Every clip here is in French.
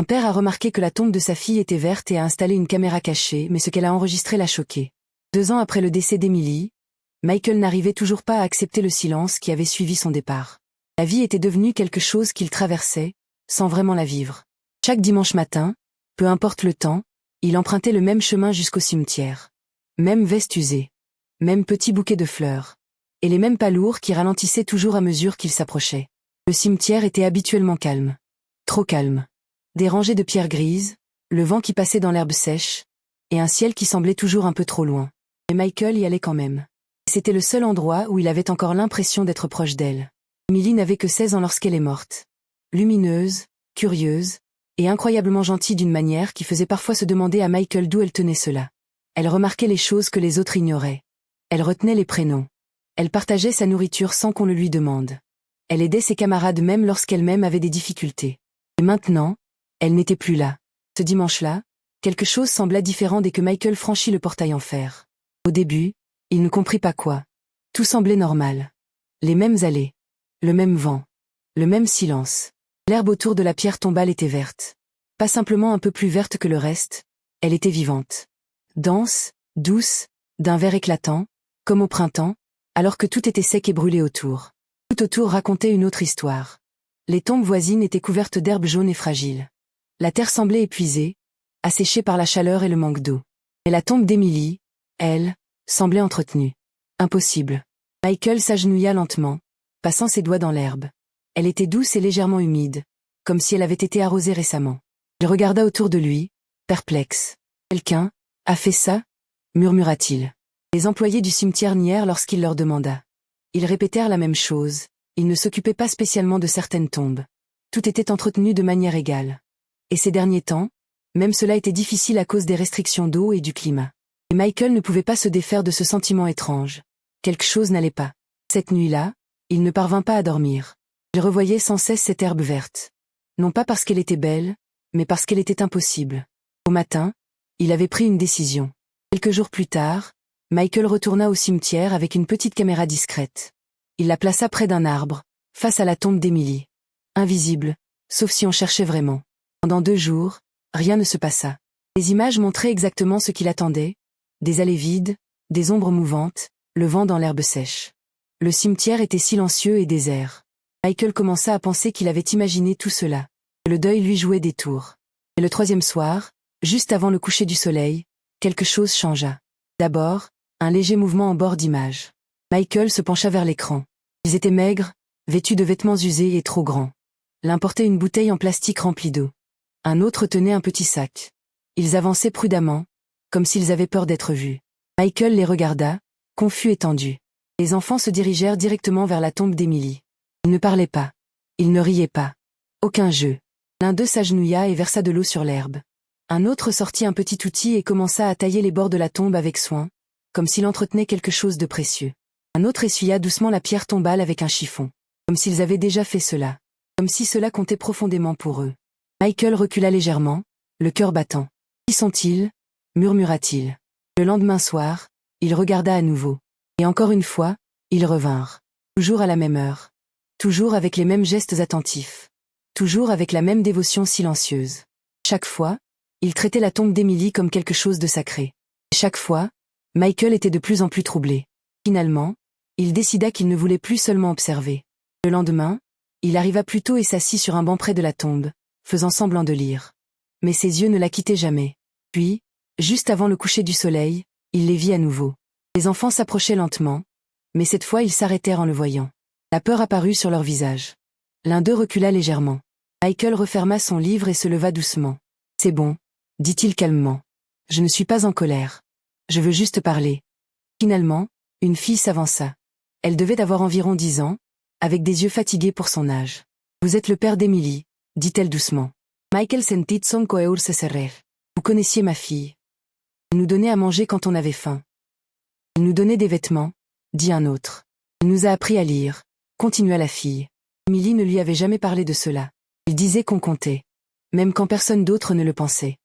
Son père a remarqué que la tombe de sa fille était verte et a installé une caméra cachée, mais ce qu'elle a enregistré l'a choqué. 2 ans après le décès d'Emily, Michael n'arrivait toujours pas à accepter le silence qui avait suivi son départ. La vie était devenue quelque chose qu'il traversait, sans vraiment la vivre. Chaque dimanche matin, peu importe le temps, il empruntait le même chemin jusqu'au cimetière. Même veste usée. Même petit bouquet de fleurs. Et les mêmes pas lourds qui ralentissaient toujours à mesure qu'il s'approchait. Le cimetière était habituellement calme. Trop calme. Des rangées de pierres grises, le vent qui passait dans l'herbe sèche, et un ciel qui semblait toujours un peu trop loin. Mais Michael y allait quand même. C'était le seul endroit où il avait encore l'impression d'être proche d'elle. Emily n'avait que 16 ans lorsqu'elle est morte. Lumineuse, curieuse, et incroyablement gentille d'une manière qui faisait parfois se demander à Michael d'où elle tenait cela. Elle remarquait les choses que les autres ignoraient. Elle retenait les prénoms. Elle partageait sa nourriture sans qu'on le lui demande. Elle aidait ses camarades même lorsqu'elle-même avait des difficultés. Et maintenant, elle n'était plus là. Ce dimanche-là, quelque chose sembla différent dès que Michael franchit le portail en fer. Au début, il ne comprit pas quoi. Tout semblait normal. Les mêmes allées. Le même vent. Le même silence. L'herbe autour de la pierre tombale était verte. Pas simplement un peu plus verte que le reste, elle était vivante. Dense, douce, d'un vert éclatant, comme au printemps, alors que tout était sec et brûlé autour. Tout autour racontait une autre histoire. Les tombes voisines étaient couvertes d'herbes jaunes et fragiles. La terre semblait épuisée, asséchée par la chaleur et le manque d'eau. Mais la tombe d'Emily, elle, semblait entretenue. Impossible. Michael s'agenouilla lentement, passant ses doigts dans l'herbe. Elle était douce et légèrement humide, comme si elle avait été arrosée récemment. Il regarda autour de lui, perplexe. « Quelqu'un a fait ça ?» murmura-t-il. Les employés du cimetière nièrent lorsqu'il leur demanda. Ils répétèrent la même chose, ils ne s'occupaient pas spécialement de certaines tombes. Tout était entretenu de manière égale. Et ces derniers temps, même cela était difficile à cause des restrictions d'eau et du climat. Et Michael ne pouvait pas se défaire de ce sentiment étrange. Quelque chose n'allait pas. Cette nuit-là, il ne parvint pas à dormir. Il revoyait sans cesse cette herbe verte. Non pas parce qu'elle était belle, mais parce qu'elle était impossible. Au matin, il avait pris une décision. Quelques jours plus tard, Michael retourna au cimetière avec une petite caméra discrète. Il la plaça près d'un arbre, face à la tombe d'Emily. Invisible, sauf si on cherchait vraiment. Pendant 2 jours, rien ne se passa. Les images montraient exactement ce qu'il attendait. Des allées vides, des ombres mouvantes, le vent dans l'herbe sèche. Le cimetière était silencieux et désert. Michael commença à penser qu'il avait imaginé tout cela. Le deuil lui jouait des tours. Et le 3e soir, juste avant le coucher du soleil, quelque chose changea. D'abord, un léger mouvement en bord d'image. Michael se pencha vers l'écran. Ils étaient maigres, vêtus de vêtements usés et trop grands. L'un portait une bouteille en plastique remplie d'eau. Un autre tenait un petit sac. Ils avançaient prudemment, comme s'ils avaient peur d'être vus. Michael les regarda, confus et tendu. Les enfants se dirigèrent directement vers la tombe d'Emily. Ils ne parlaient pas. Ils ne riaient pas. Aucun jeu. L'un d'eux s'agenouilla et versa de l'eau sur l'herbe. Un autre sortit un petit outil et commença à tailler les bords de la tombe avec soin, comme s'il entretenait quelque chose de précieux. Un autre essuya doucement la pierre tombale avec un chiffon, comme s'ils avaient déjà fait cela, comme si cela comptait profondément pour eux. Michael recula légèrement, le cœur battant. « Qui sont-ils » murmura-t-il. Le lendemain soir, il regarda à nouveau. Et encore une fois, ils revinrent. Toujours à la même heure. Toujours avec les mêmes gestes attentifs. Toujours avec la même dévotion silencieuse. Chaque fois, il traitait la tombe d'Emily comme quelque chose de sacré. Chaque fois, Michael était de plus en plus troublé. Finalement, il décida qu'il ne voulait plus seulement observer. Le lendemain, il arriva plus tôt et s'assit sur un banc près de la tombe, faisant semblant de lire. Mais ses yeux ne la quittaient jamais. Puis, juste avant le coucher du soleil, il les vit à nouveau. Les enfants s'approchaient lentement, mais cette fois ils s'arrêtèrent en le voyant. La peur apparut sur leur visage. L'un d'eux recula légèrement. Michael referma son livre et se leva doucement. « C'est bon, » dit-il calmement. « Je ne suis pas en colère. Je veux juste parler. » Finalement, une fille s'avança. Elle devait avoir environ 10 ans, avec des yeux fatigués pour son âge. « Vous êtes le père d'Emily, » dit-elle doucement. Michael sentit son cœur se serrer. « Vous connaissiez ma fille. Elle nous donnait à manger quand on avait faim. Elle nous donnait des vêtements, » dit un autre. « Elle nous a appris à lire, » continua la fille. Emily ne lui avait jamais parlé de cela. Il disait qu'on comptait, même quand personne d'autre ne le pensait.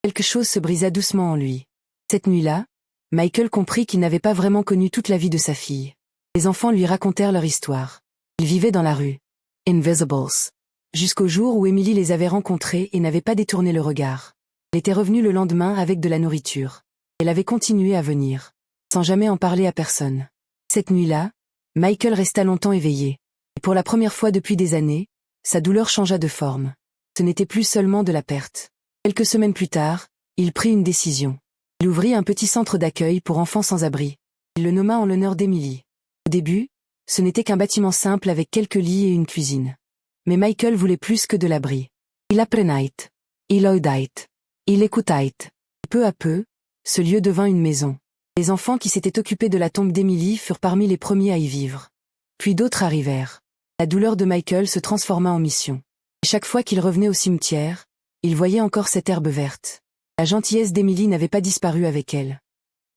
Quelque chose se brisa doucement en lui. Cette nuit-là, Michael comprit qu'il n'avait pas vraiment connu toute la vie de sa fille. Les enfants lui racontèrent leur histoire. Ils vivaient dans la rue. Invisibles. Jusqu'au jour où Emily les avait rencontrés et n'avait pas détourné le regard. Elle était revenue le lendemain avec de la nourriture. Elle avait continué à venir, sans jamais en parler à personne. Cette nuit-là, Michael resta longtemps éveillé. Et pour la première fois depuis des années, sa douleur changea de forme. Ce n'était plus seulement de la perte. Quelques semaines plus tard, il prit une décision. Il ouvrit un petit centre d'accueil pour enfants sans abri. Il le nomma en l'honneur d'Emily. Au début, ce n'était qu'un bâtiment simple avec quelques lits et une cuisine. Mais Michael voulait plus que de l'abri. Il apprenait. Il aidait. Il écoutait. Peu à peu, ce lieu devint une maison. Les enfants qui s'étaient occupés de la tombe d'Emily furent parmi les premiers à y vivre. Puis d'autres arrivèrent. La douleur de Michael se transforma en mission. Et chaque fois qu'il revenait au cimetière, il voyait encore cette herbe verte. La gentillesse d'Emily n'avait pas disparu avec elle.